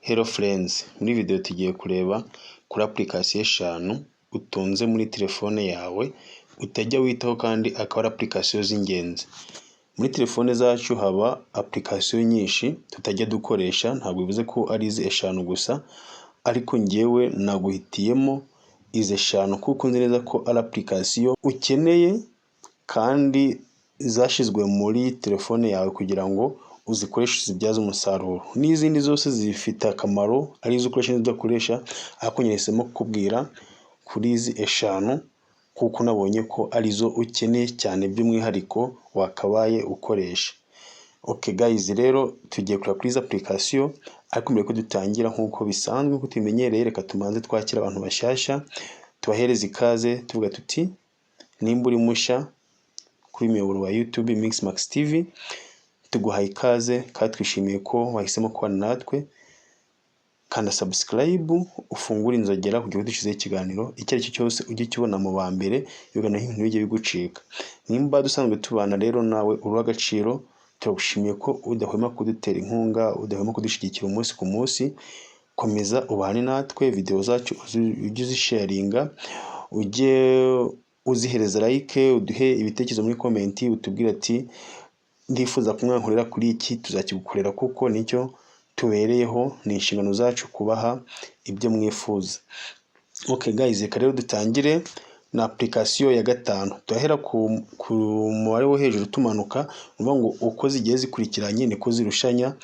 Hello friends, muri video tugiye kureba kuri application 5 utunze muri telefone yawe utajya witaho kandi akaba ari application z'ingenzi. Muri telefone zacu haba application nyinshi tutajya dukoresha, ntabwo bivuze ko ari izi 5 gusa, ariko ngewe naguhitiyemo izi 5 kuko nzi neza ko ari application ukeneye kandi zashizwe muri telefone yawe kugira ngo uzikoreshe zibyaza umusaruro. N'izindi zose zifite akamaro ari izo ukoresha n'izidakoresha, ariko nyeresemo kukubwira kuri izi 5 kuko nabonye ko arizo ukeneye cyane by'umwihariko wakabaye ukoresha. Okay guys, rero tugiye kureba kuri izi application, ariko mbere ko dutangira nk'uko bisanzwe ko tumenyereye, reka tumanze twakira abantu bashyashya tubahereza ikaze tuvuga tuti nimba uri mushya kuri miyoboro wa YouTube Mix Max TV, tuguhaye ikaze kandi twishimiye ko wahisemo kubana natwe. Kanda subscribe, ufungura inzogera kugira ngo dushizeho ikiganiro icyo ari cyo cyose ujye kibona mu ba mbere, bigana ibintu bijye bigucika. Nimba dusanzwe tubana rero nawe uri agaciro, turagushimiye ko udahwema kudutera inkunga, udahwema kudushyigikira umunsi ku munsi. Komeza ubane natwe, video zacu ujye uzisharinga, ujye uzihereza like, uduhe ibitekerezo muri comment, utubwire ati ndifuza kumwankorera kuri iki, tuzakigukorera kuko nicyo tubereyeho, ni inshingano zacu kubaha ibyo mwifuza. Okay guys, reka rero dutangire na application ya 5. Turahera ku mubare wo hejuru tumanuka, uvuga ngo uko zigiye zikurikiranye niko zirushanya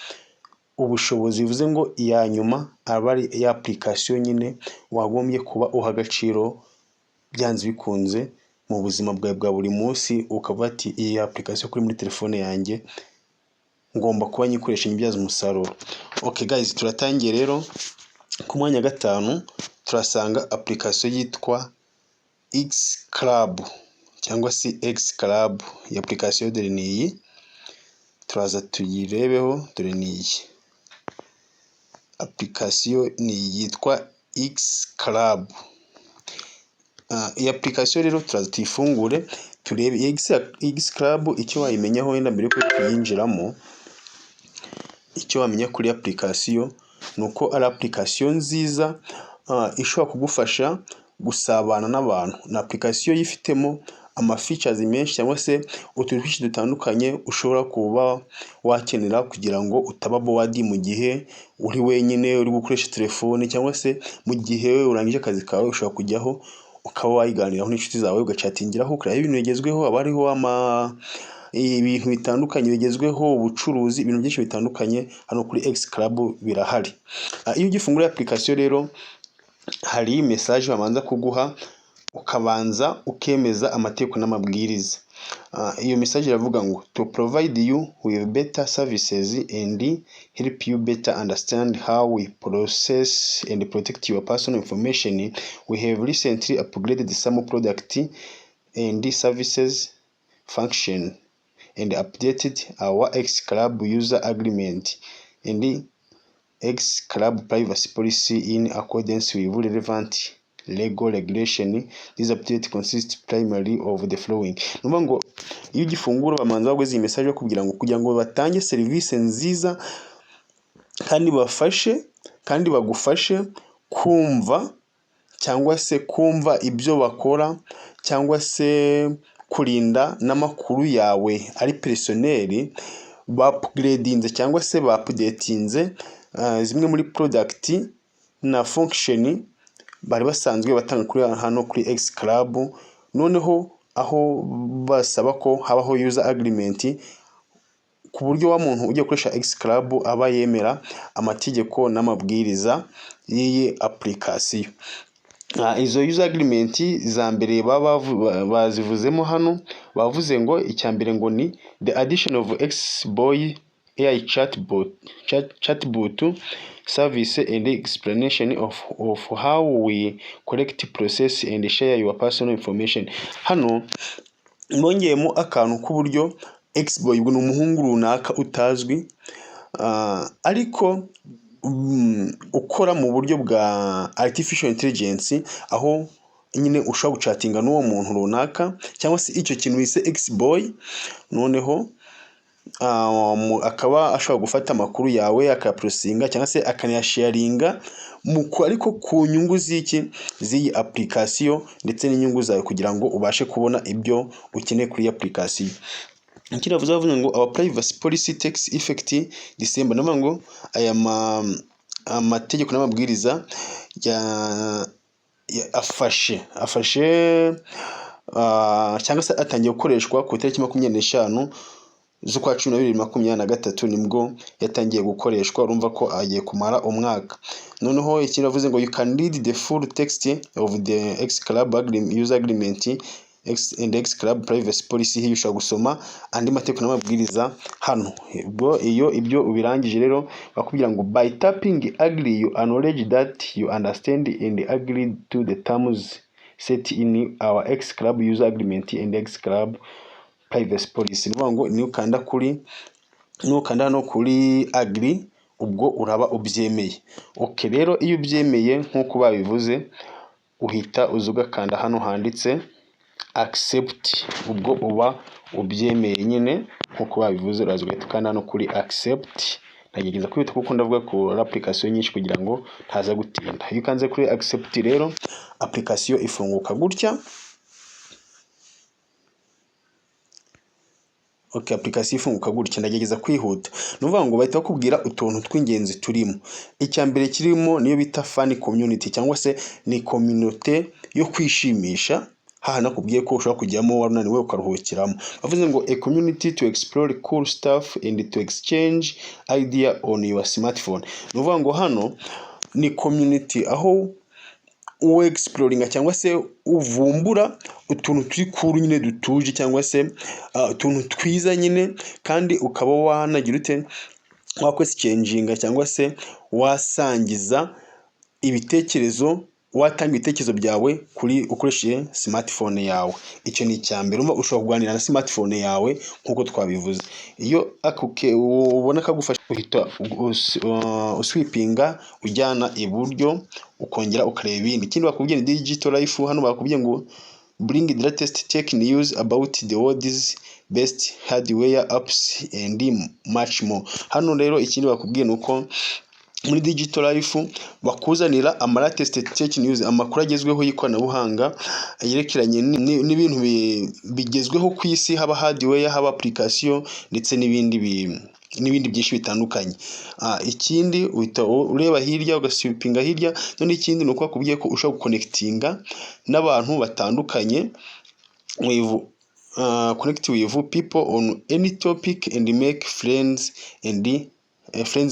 ubushobozi, bivuze ngo iya nyuma aba ari ya application nyine wagombye kuba uha agaciro byanze bikunze mu buzima bwawe bwa buri munsi, ukavuga ati iyi application kuri muri telefone yanjye ngomba kuba nyikoresha nyibyaza umusaruro. Okay guys, turatangiye rero. Ku mwanya 5 turasanga application yitwa X Club cyangwa se X Club. Iyi application dore ni iyi, turaza tuyirebeho. Dore ni iyi application, ni yitwa X Club. Iyi application rero turaza tuyifungure turebe X Club icyo wayimenyaho wenda mbere ko tuyinjiramo. Icyo wamenya kuri application nuko ari application nziza ishobora kugufasha gusabana n'abantu. Na application yifitemo ama features menshi cyangwa se utuntu twinshi dutandukanye ushobora kuba wakenera kugira ngo utaba bored mu gihe uri wenyine uri gukoresha telefone, cyangwa se mu gihe urangije akazi kawe ushobora kujyaho ukaba wayiganiraho n'inshuti zawe, ugachatingiraho, ukareba ibintu bigezweho. Abariho ibintu bitandukanye bigezweho, ubucuruzi, ibintu byinshi bitandukanye hano kuri X Club birahari. Iyo ugifungura application rero hari message bamanza kuguha, ukabanza ukemeza amategeko n'amabwiriza. Iyo message iravuga ngo to provide you with better services and help you better understand how we process and protect your personal information, we have recently upgraded some product and services function and updated our X Club user agreement and X Club privacy policy in accordance with relevant legal regulation. This update consists primarily of the following. Numva ngo iyo ugifungura bamanza bagweze iyi message kugira ngo batange service nziza kandi bafashe kandi bagufashe kumva cyangwa se kumva ibyo bakora, cyangwa se kurinda n'amakuru yawe ari personnel. Ba upgradinze cyangwa se ba updatinze zimwe muri product na function bari basanzwe batanga kuri hano kuri X Club. Noneho aho basaba ko habaho user agreement ku buryo wa muntu ugiye gukoresha X Club aba yemera amategeko n'amabwiriza y'iyi application. Izo user agreement za mbere bazivuzemo hano, bavuze ngo icyambere ngo ni the addition of X-Boy AI chatbot service and explanation of how we collect, process and share your personal information. Hano mbongeyemo akantu k'uburyo X-Boy ngo ni umuhungu runaka utazwi, ariko ukora mu buryo bwa artificial intelligence, aho nyine ushobora guchatinga n'uwo muntu runaka cyangwa se icyo kintu bise X-Boy. Noneho akaba ashobora gufata amakuru yawe akayaprosinga cyangwa se akanayasharinga ariko ku nyungu z'iyi application ndetse n'inyungu zawe kugira ngo ubashe kubona ibyo ukeneye kuri iyi application. Ikindi bavuze ngo our privacy policy takes effect December, navuga ngo aya amategeko n'amabwiriza afashe cyangwa se atangiye gukoreshwa ku itariki 25 z'ukwa 12 2023 nibwo yatangiye gukoreshwa. Urumva ko agiye kumara umwaka. Noneho ikindi bavuze ngo you can read the full text of the X Club user agreement and X Club privacy policy. Hiyo ushobora gusoma andi mategeko n'amabwiriza hano. Ibyo ubirangije rero bakubwira ngo by tapping agree you acknowledge that you understand and agree to the terms set in our X Club user agreement and X Club privacy policy. Nivuga ngo ni ukanda hano kuri agree ubwo uraba ubyemeye. Okay, rero iyo ubyemeye nkuko babivuze uhita ugakanda hano handitse accept, ubwo uba ubyemeye nyine nkuko babivuze. Uraza ugahita ukanda hano kuri accept. Nagerageza kwita kuko ndavuga ko application nyinshi kugira ngo ntaza gutinda. Iyo ukanze kuri accept rero application ifunguka gutya. Okay, application ifunguka gutya. Ndagerageza kwihuta. Nuvuga ngo bahita bakubwira utuntu tw'ingenzi turimo. Icyambere kirimo niyo bita fan community cyangwa se ni community yo kwishimisha. Haha nakubwiye ko ushobora kujyamo wananiwe ukaruhukiramo. Bavuze ngo a community to explore cool stuff and to exchange idea on your smartphone. Nuvuga ngo hano ni community aho exploring cyangwa se uvumbura utuntu turi cool nyine dutuje cyangwa se utuntu twiza nyine, kandi ukaba wanagira ute wakwesichanginga cyangwa se wasangiza ibitekerezo, watanga ibitekerezo byawe kuri ukoresheje smartphone yawe. Icyo ni icyambere. Ushobora kuganira na smartphone yawe nkuko twabivuze. Iyo ubona kagufasha uhita uswipinga ujyana iburyo ukongera ukareba ibindi. Ikindi bakubwiye ni digital life. Hano bakubwiye ngo bring the latest tech news about the world's best hardware apps and much more. Hano rero ikindi bakubwiye nuko muri digital life bakuzanira latest tech news, amakuru agezweho y'ikoranabuhanga yerekeranye n'ibintu bigezweho ku isi, haba hardware, haba application ndetse n'ibindi byinshi bitandukanye. Ikindi uhita ureba hirya ugaswipinga hirya. None ikindi nuko bakubwiye ko ushobora guconnectinga n'abantu batandukanye, connect with people on any topic and make friends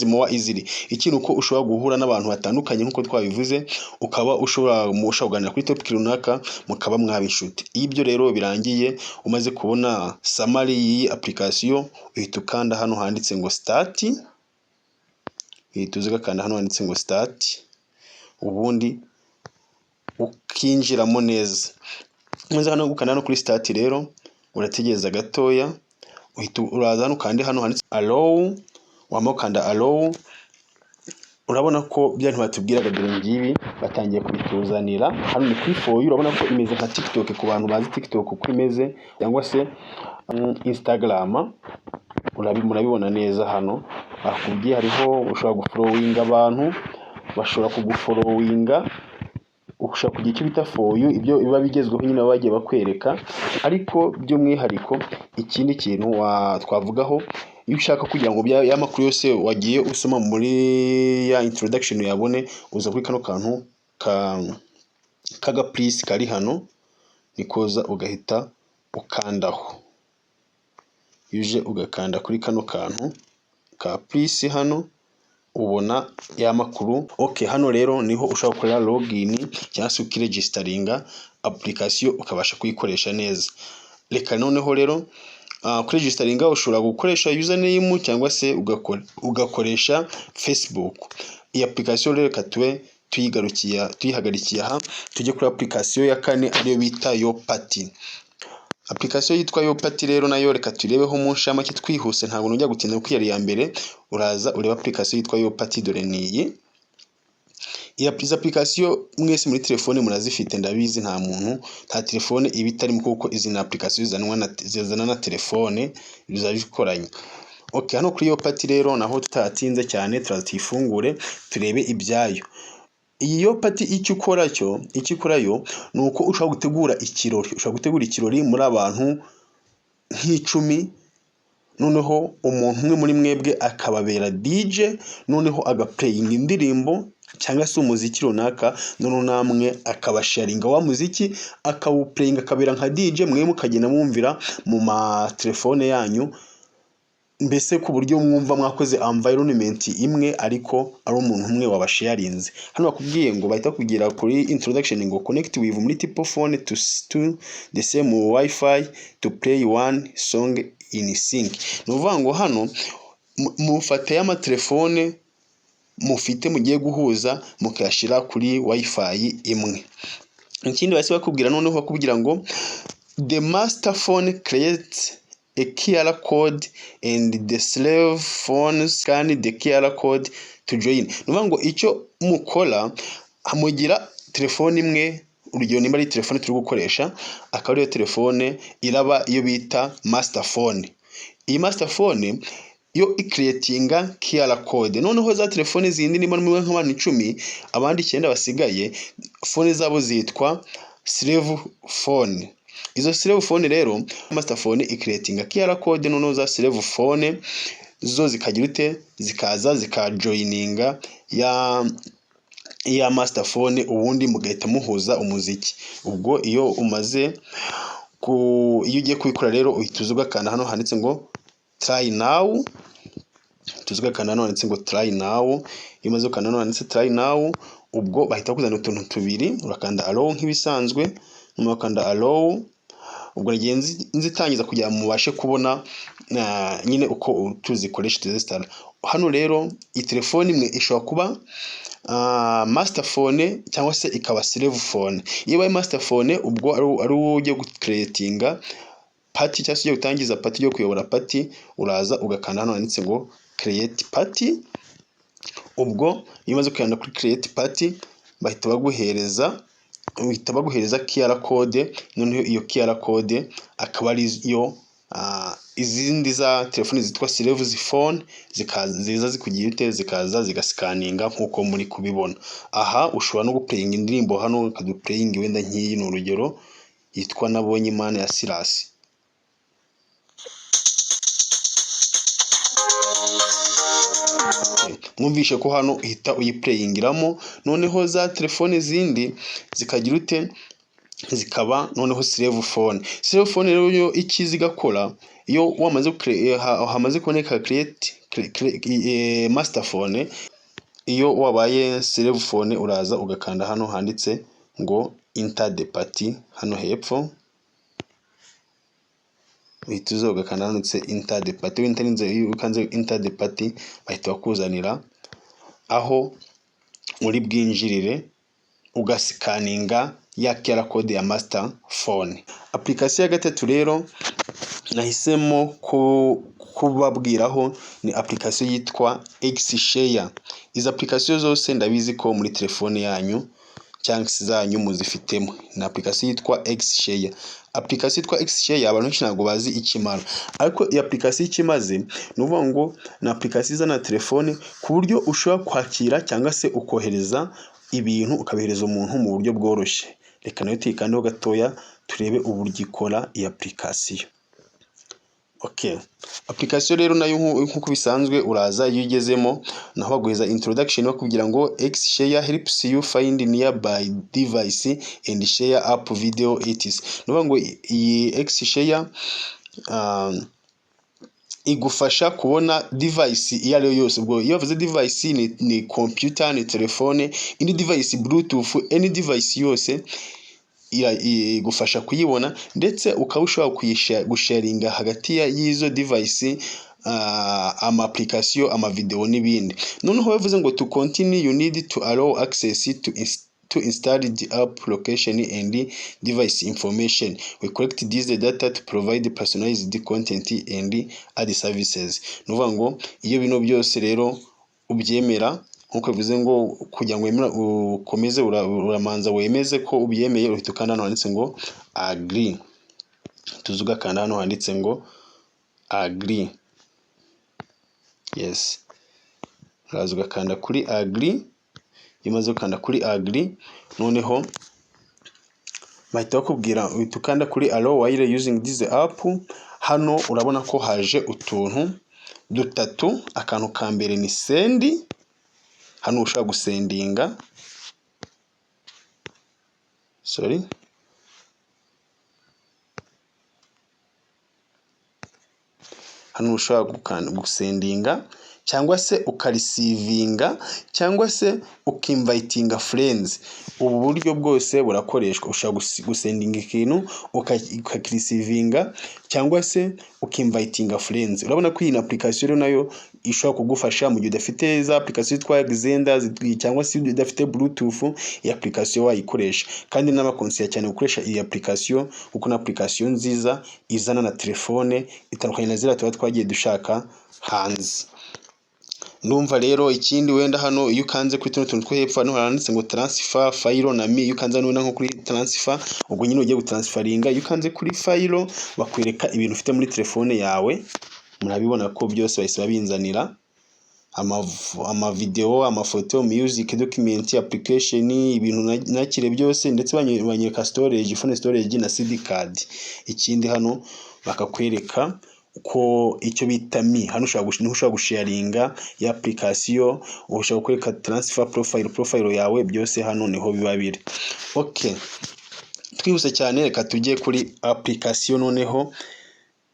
more easily. Ikintu uko ushobora guhura n'abantu batandukanye nkuko twabivuze, ukaba ushobora kuganira kuri topic runaka mukaba mwabishuti. Ibyo rero birangiye umaze kubona summary y'iyi application, uhita ukanda hano handitse ngo start. Ugakanda hano handitse ngo start, ubundi ukinjiramo neza. Umaze hano gukanda hano kuri start rero urategereza gatoya, uhita uraza hano kandi hano handitse allow. Wamukanda allow, urabona ko byantu batubwiraga dore ngibi batangiye kubituzanira. Hano ni kuri for you. Urabona ko imeze nka TikTok ku bantu bazi TikTok uko imeze, cyangwa se Instagram. Murabibona neza hano bakubwiye hariho ushobora gufollowinga abantu, bashobora kugufollowinga, ushaka kugira icyo bita for you, ibyo biba bigezweho nyine bagiye bakwereka. Ariko by'umwihariko ikindi kintu twavugaho, iyo ushaka kugira ngo ya makuru yose wagiye usoma muri ya introduction yabone, uza kuri kano kantu kaga please kari hano, nikoza ugahita ukandaho. Yuje ugakanda kuri kano kantu ka please hano, ubona ya makuru. Okay, hano rero niho ushaka gukora login cyangwa se ukiregisteringa application ukabasha kuyikoresha neza. Reka noneho rero kuregisteringa ushobora gukoresha username cyangwa se ugakoresha Facebook. Iyi application rero katwe tuyihagarikiye aha, tujye kuri application ya kane ariyo bita yo party. Application yitwa yo party rero nayo reka turebeho mu nshamake twihuse, ntabwo nujya gutinda kuko yari ya mbere. Uraza ureba application yitwa yo party, dore niyi. Iyi application mwese muri telefone murazifite, ndabizi nta telefone iba itarimo kuko izi na application zizana na telefone bizabikoranye. Okay, hano kuri iyo pati rero naho tutatinze cyane turatuyifungure turebe ibyayo. Iyo pati icyo ukorayo ni uko ushobora gutegura ikirori muri abantu nk'icumi, noneho umuntu umwe muri mwebwe akababera DJ, noneho agaplayinga indirimbo cyangwa se umuziki runaka, noneho namwe akabasharinga wa muziki akawuplayinga akabera nka DJ, mwe mukagenda mwumvira mu matelefone yanyu, mbese ku buryo mwumva mwakoze environment imwe ariko ari umuntu umwe wabasharinze. Hano bakubwiye ngo bahita kugira kuri introduction ngo connect with multiple phone to the same wifi to play one song in sync. Nuvuga ngo hano mufate y'amatelefone mufite mugiye guhuza mukayashira kuri wifi imwe. Ikindi basi bakubwira noneho bakubwira ngo the master phone creates a QR code and the slave phones scan the QR code to join. Nuvuga ngo icyo mukora mugira telefone imwe, urugero nimba ari telefone turi gukoresha akaba ariyo telefone iraba iyo bita master phone. Iyi master phone yo icreatinga QR code, noneho za telefone zindi nimba muri nk'abantu 10 abandi 9 basigaye phone zabo zitwa slave phone. Izo slave phone rero master phone icreatinga QR code, noneho za slave phone zo zikagira zikaza zikajoininga ya master phone, ubundi mugahita muhuza umuziki. Ubwo iyo umaze iyo ugiye kubikora rero uhita ugakanda hano handitse ngo try now, tuzigakanda hano handitse ngo try now. Iyo umaze gukanda hano handitse try now, ubwo bahita kuzana utuntu tubiri, urakanda allow nk'ibisanzwe, ukanda allow. Ubwo nzitangiza kugira mubashe kubona nyine uko tuzikoresha tuzistara. Hano rero iyi telefone imwe ishobora kuba master phone cyangwa se ikaba slave phone. Iyo baye master phone ubwo ari ujye gucreatinga party cyangwa se gutangiza party yo kuyobora party, uraza ugakanda hano handitse ngo create party. Ubwo iyo umaze kuyanda kuri create party bahita baguhereza QR code, noneho iyo QR code akaba ari yo izindi za telefone zitwa slave phone ziza zikugira zikaza zigasikaninga nkuko muri kubibona. Aha ushobora no guplayinga indirimbo hano ukaduplayinga wenda nk'iyi, ni urugero yitwa nabonye Imana ya Silas. Mwumvishe ko hano uhita uyiplayingiramo, noneho za telefone zindi zikagira zikaba noneho slave phone. Slave phone rero yo ikizi gakora iyo wamaze hamaze kuboneka create master phone, iyo wabaye slave phone uraza ugakanda hano handitse ngo enter the party hano hepfo, uhita ugakanda handitse enter the party. Ukanze enter the party bahita bakuzanira aho muri bwinjirire ugasikaninga ya QR code ya master phone. Application ya gatatu rero nahisemo kubabwiraho ni application yitwa Xshare. Izi application zose ndabizi ko muri telefone yanyu cyangwa se zanyu muzifitemo. Ni application yitwa Xshare. Application yitwa Xshare abantu benshi ntabwo bazi ikimara, ariko iyi application ikimaze ni uvuga ngo na application izana telefone ku buryo ushobora kwakira cyangwa se ukohereza ibintu ukabihereza umuntu mu buryo bworoshye. Reka nayo tuyikandeho gatoya turebe uburyo ikora iyi application. Okay, application rero nayo nkuko bisanzwe uraza iyo ugezemo naho baguheza introduction bakubwira ngo Xshare helps you find nearby device and share up video it's. Nuvuga ngo iyi Xshare igufasha kubona device iyo ari yo yose. Ubwo iyo bavuze device ni computer, ni telefone, indi device bluetooth, any device yose igufasha kuyibona, ndetse ukaba ushobora gusharinga hagati y'izo device ama application, ama video n'ibindi. Noneho bavuze ngo to continue you need to allow access to install the app location and device information. We collect this data to provide personalized content and other services. Nuvuga ngo iyo bino byose rero ubyemera nkuko bivuze ngo kugira ngo ukomeze uramanza wemeze ko ubyemeye, uhita ukanda hano handitse ngo agree. Tuzugakanda hano handitse ngo agree. yes, uraza ugakanda kuri agree. Iyo umaze gukanda kuri agree, noneho bahita bakubwira uhita ukanda kuri allow while using this app. Hano urabona ko haje utuntu dutatu. Akantu ka mbere ni send. Hano ushaka gusendinga, hano ushaka gusendinga cyangwa se ukarisivinga cyangwa se ukimvitinga friends. Ubu buryo bwose burakoreshwa. Ushaka gusendinga ikintu ukakirisivinga cyangwa se ukimvitinga friends. Urabona ko iyi application rero nayo ishobora kugufasha mu gihe udafite za application yitwa zingenzi cyangwa se udafite bluetooth. Iyi application wayikoresha, kandi n'abakonsiya cyane gukoresha iyi application kuko na application nziza izana na telefone itandukanye na zira tuba twagiye dushaka hanze. Ndumva rero ikindi wenda hano iyo ukanze kuri tuno tuntu two hepfo hano haranditse ngo transfer file na mi. Iyo ukanze hano nko kuri transfer, ubwo nyine ugiye gutransferinga. Iyo ukanze kuri file bakwereka ibintu ufite muri telefone yawe. Murabibona ko byose bahise babinzanira ama video, amafoto, music, document, application, ibintu nakire byose, ndetse banyereka storage, phone storage na CD card. Ikindi hano bakakwereka ko icyo bita mi. Hano ushobora gusharinga ya application, ushobora kwereka transfer profile yawe, byose hano niho biba biri. Okay, twihuse cyane reka tujye kuri application noneho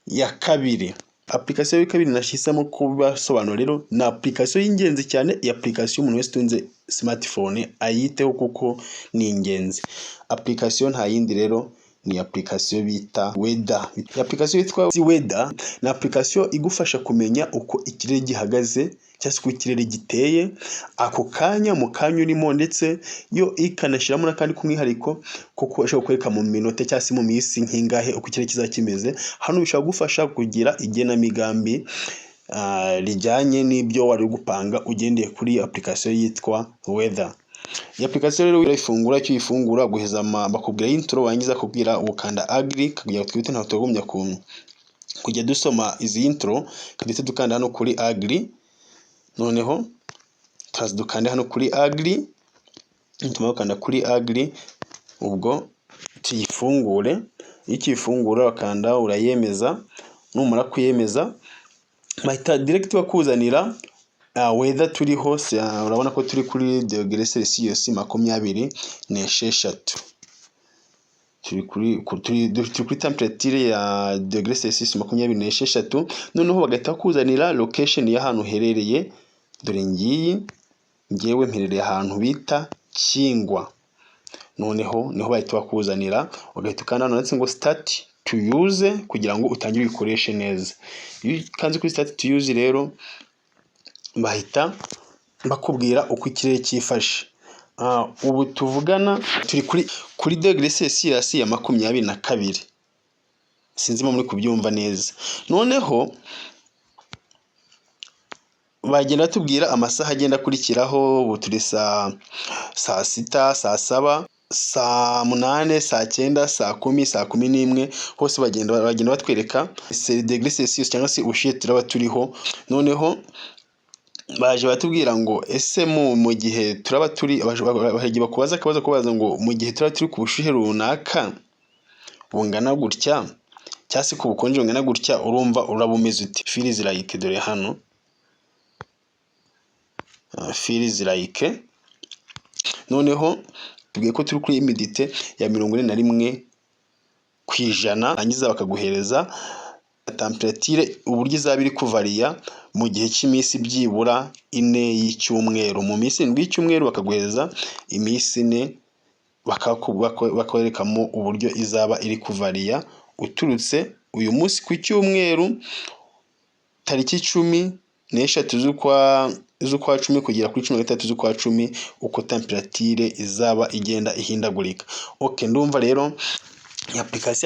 ya kabiri. Application ya kabiri nashisemo kubasobanura rero na application y'ingenzi cyane. Iyi application umuntu wese utunze smartphone ayiteho kuko ni ingenzi. Application nta yindi rero ni application bita weather. Application yitwa weather na application igufasha kumenya uko ikirere gihagaze cyangwa uko ikirere giteye ako kanya mu kanya urimo, ndetse yo ikanashyiramo n'akandi kumwihariko kuko ashobora kwereka mu minota cyangwa se mu minsi nk'ingahe uko ikirere kizakimeze. Hano bishobora gufasha kugira igenamigambi rijyanye n'ibyo wari gupanga ugendeye kuri application yitwa weather. Iyi application rero urayifungura, icyo uyifungura guheza bakubwira intro, wangiza kubwira ukanda agree kugira twite nta tugumya kujya dusoma izi intro, kadite dukanda hano kuri agree. Noneho turaza dukanda hano kuri agree. Ntuma ukanda kuri agree, ubwo tuyifungure. Ikifungura bakanda urayemeza. Numara kuyemeza bahita direct bakuzanira weather turi hose. Urabona ko turi kuri degree Celsius 26. Turi kuri temperature ya degree Celsius 26. Noneho bagahita kuzanira location y'ahantu herereye. Dore ngewe mperereye ahantu bita Kingwa. Noneho niho bahita bakuzanira, bagahita ukanda hano ndetse ngo start to use kugira ngo utangire ubikoreshe neza. Iyo kanze kuri start to use rero bahita bakubwira uko ikirere cyifashe. Ubu tuvugana turi kuri degree Celsius ya 22. Sinzi muri kubyumva neza. Noneho bagenda tubwira amasaha agenda kurikiraho. Ubu turi saa 6, saa 7, saa 8, saa 9, saa 10, saa 11. Hose bagenda batwereka degree Celsius cyangwa se ubushyuhe turaba turiho. Noneho baje batubwira ngo ese mu gihe turaba turi, baje bakubaza kubaza ngo mu gihe turaba turi ku bushyuhe runaka bungana gutya cyangwa se ku bukonje bungana gutya, urumva urabumeze uti? Feels like, dore hano feels like. Noneho tubwiye ko turi kuri humidity ya 41%. Angiza bakaguhereza temperature uburyo izaba iri kuvariya mu gihe cy'iminsi byibura 4 y'icyumweru. Mu minsi 7 y'icyumweru bakaguhereza iminsi 4, bakwerekamo uburyo izaba iri kuvariya uturutse uyu munsi ku cyumweru tariki 13 z'ukwa 10 kugera kuri 13 z'ukwa 10, uko temperature izaba igenda ihindagurika. Okay, ndumva rero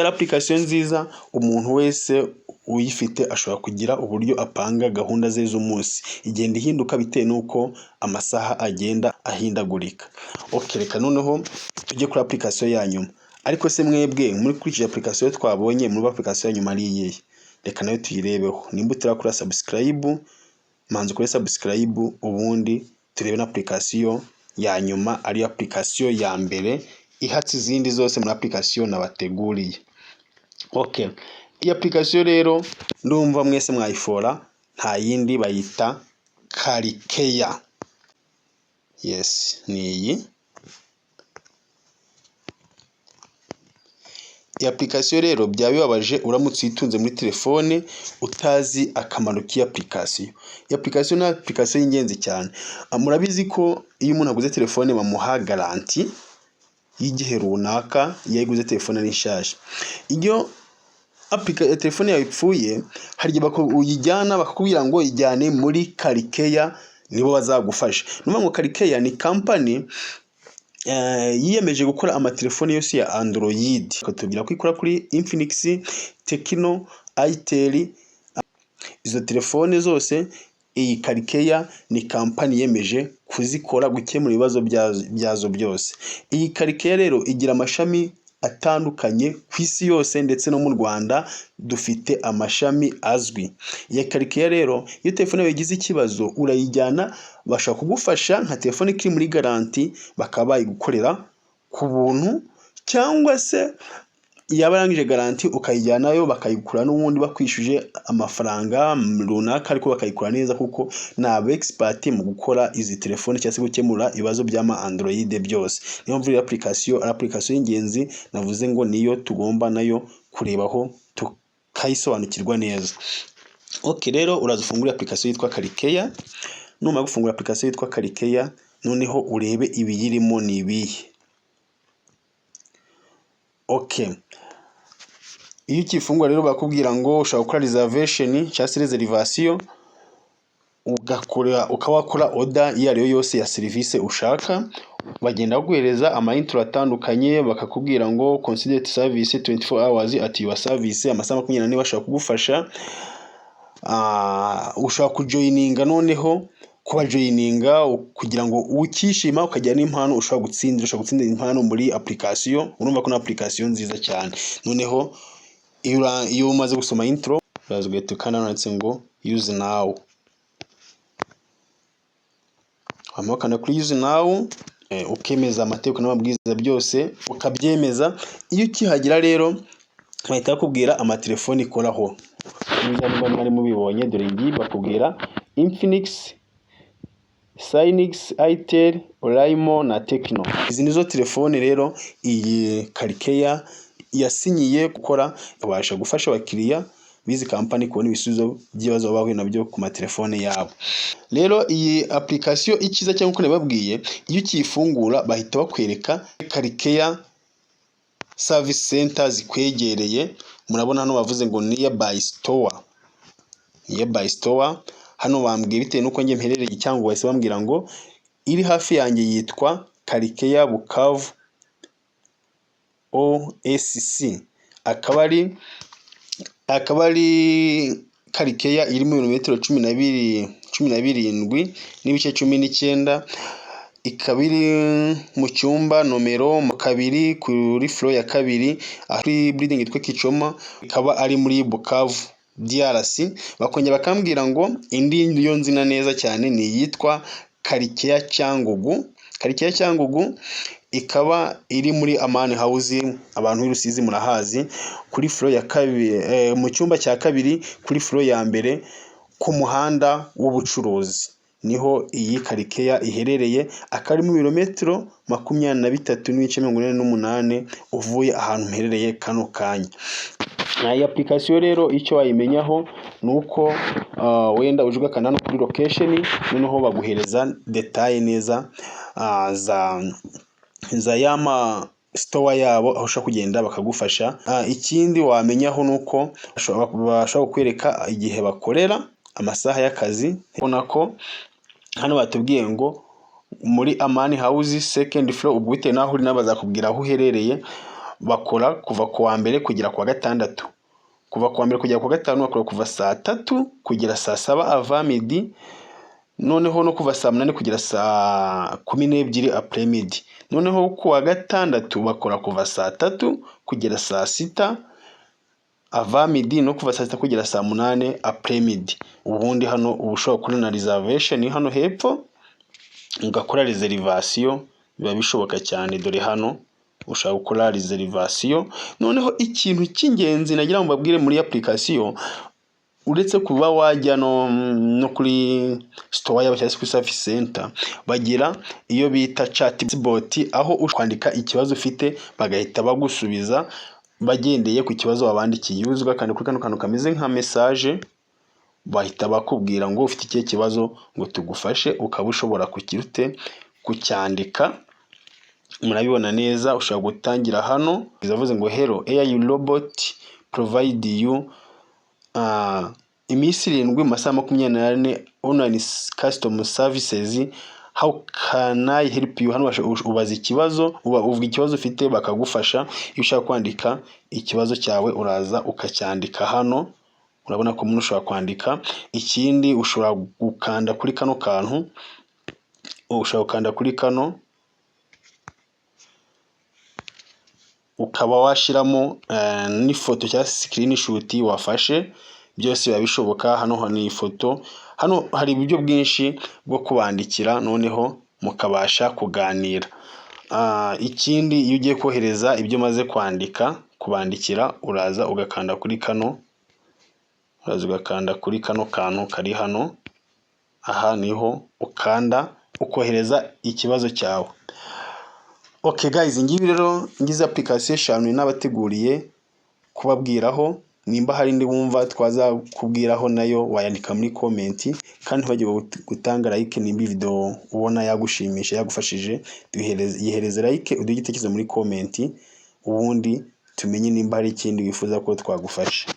application nziza. Umuntu wese uyifite ashobora kugira uburyo apanga gahunda ze z'umunsi, igenda ihinduka bitewe nuko amasaha agenda ahindagurika. Okay, reka noneho tujye kuri application ya nyuma. Ariko se mwebwe muri kuri application twabonye, muri application ya nyuma ari iyihe? Reka nayo tuyirebeho. Nimba utarakora subscribe manzi kuri subscribe ubundi turebe na application ya nyuma, ari application ya mbere ihatse izindi zose muri application nabateguriye. Okay, iyi application rero ndumva mwese mwayifora, nta yindi bayita Karikeya. Yes, ni iyi. Iyi application rero byaba bibabaje uramutse uyitunze muri telefone utazi akamaro k'iyi application. Iyi application ni application y'ingenzi cyane. Murabizi ko iyo umuntu aguze telefone bamuha garanti y'igihe runaka iyo ayiguze telefone ari nshyashya. Iyo telefone yawe ipfuye hari igihe uyijyana bakakubwira ngo ijyane muri Karikeya, nibo bazagufasha. Numva ngo Karikeya ni company yiyemeje gukora amatelefone yose ya Android. Tubwira ko ikora kuri Infinix, Tecno, Itel. Izo telefone zose iyi Karikeya ni company yemeje kuzikora, gukemura ibibazo byazo byose. Iyi Karikeya rero igira amashami atandukanye ku isi yose, ndetse no mu Rwanda dufite amashami azwi. Iyi Karikeya rero iyo telefone yawe igize ikibazo urayijyana, bashaka kugufasha nka telefone ikiri muri garanti, bakaba bayigukorera ku buntu, cyangwa se yaba yarangije garanti ukayijyanayo bakayikura n'ubundi bakwishuje amafaranga runaka, ariko bakayikora neza kuko ni aba expert mu gukora izi telefone cyangwa se gukemura ibibazo by'ama Android byose. Niyo mpamvu iyi application ari application y'ingenzi, navuze ngo niyo tugomba nayo kurebaho tukayisobanukirwa neza. Okay, rero uraza ufungura application yitwa Karikeya. Numara gufungura application yitwa Karikeya, noneho urebe ibiyirimo ni ibihe. Okay, iyo ukifungura rero bakubwira ngo ushaka gukora reservation cyangwa se reservation, ukawakora order iyo ariyo yose ya service ushaka. Bagenda baguhereza ama intro atandukanye, bakakubwira ngo consider service 24 hours at your service, amasaha 24 bashaka kugufasha. Ushaka kujoininga, noneho kuba joininga kugira ngo ukishima ukajya n'impano ushaka gutsindira impano muri application. Urumva ko na application nziza cyane. Noneho iyo umaze gusoma intro urazugahita ukananditse ngo use now. Wamakanda kuri use now, ukemeza amategeko n'amabwiriza byose ukabyemeza. Iyo ukihagira rero bahita bakubwira amatelefone ikoraho. Niba mwari mubibonye, dore ngiyi bakubwira Infinix, Cynix, Itel, Oraimo na Tecno. Izi nizo telefone rero iyi Karikeya yasinyiye gukora, ibasha gufasha abakiriya bizi company kubona ibisubizo by'ibibazo bahuye nabyo ku matelefone yabo. Rero iyi application ikiza cyangwa uko nababwiye, iyo ukifungura bahita bakwereka Karikeya service center zikwegereye. Murabona hano bavuze ngo nearby store. Nearby store hano bambwiye bitewe nuko nge mperereye, cyangwa wese bambwira ngo iri hafi yanjye yitwa Karikeya Bukavu OSC. Akaba ari Karikeya iri mu birometero 17 n'ibice 19. Ikaba iri mu cyumba nomero 2 kuri floor ya 2 ari building yitwa Kicoma. Ikaba ari muri Bukavu DRC. Bakongera bakambwira ngo indi yo nzina neza cyane ni yitwa Karikeya Cyangugu. Karikeya Cyangugu ikaba iri muri Amani House. Abantu b'Urusizi murahazi, kuri floor ya 2 mu cyumba cya 2 kuri floor ya 1 ku muhanda w'ubucuruzi niho iyi Karikeya iherereye. Akari mu birometero 23 n'ibice 48 uvuye ahantu mherereye kano kanya. Iyi application rero icyo wayimenyaho nuko wenda ujugakana no kuri location, noneho baguhereza detail neza za yama store yabo aho ushaka kugenda bakagufasha. Ikindi wamenyaho nuko bashobora kukwereka igihe bakorera, amasaha y'akazi. Ubona ko hano batubwiye ngo muri Amani House second floor, ubwo bitewe naho uri nabazakubwira aho uherereye. Bakora kuva ku wa mbere kugera ku wa gatandatu. Kuva ku wa mbere kugera ku wa gatanu bakora kuva saa 3 kugera saa 7 avant midi. Noneho no kuva saa 8 kugera saa 12 après midi. Noneho ku wa gatandatu bakora kuva saa 3 kugera saa 6 ava midi no kuva saa sita kugera saa munane après midi. Ubundi hano uba ushobora gukora na reservation hano hepfo ugakora reservation, biba bishoboka cyane. Dore hano ushaka gukora reservation. Noneho ikintu cy'ingenzi nagira ngo mbabwire muri application, uretse kuba wajya no kuri store yabo cyangwa kuri service center, bagira iyo bita chatbot, aho ukwandika ikibazo ufite bagahita bagusubiza bagendeye ku kibazo wabandikiye. Uzwa kandi kuri kano kantu kameze nka message, bahita bakubwira ngo ufite ikihe kibazo ngo tugufashe, ukaba ushobora kucyandika. Murabibona neza, ushobora gutangira hano bizavuze ngo hello AI robot provide you iminsi 7 mu masaha 24 online custom services, how can I help you? Hano ubaza ikibazo, uvuga ikibazo ufite bakagufasha. Iyo ushaka kwandika ikibazo cyawe uraza ukacyandika hano. Urabona ko umuntu ushobora kwandika. Ikindi ushobora gukanda kuri kano kantu, ushobora gukanda kuri kano ukaba washiramo n'ifoto cyangwa screenshot wafashe. Byose biba bishoboka. Hano ni ifoto. Hano hari uburyo bwinshi bwo kubandikira, noneho mukabasha kuganira. Ikindi iyo ugiye kohereza ibyo maze kwandika kubandikira, uraza ugakanda kuri kano, ugakanda kuri kano kantu kari hano. Aha niho ukanda ukohereza ikibazo cyawe. Okay guys, ngibi rero ngize application 5 nabateguriye kubabwiraho. Nimba hari ndi wumva twaza kubwiraho nayo wayandika muri comment, kandi bagiye gutanga like nimba video ubona yagushimisha yagufashije, yihereze like, uduhe igitekerezo muri comment, ubundi tumenye nimba hari ikindi wifuza ko twagufasha.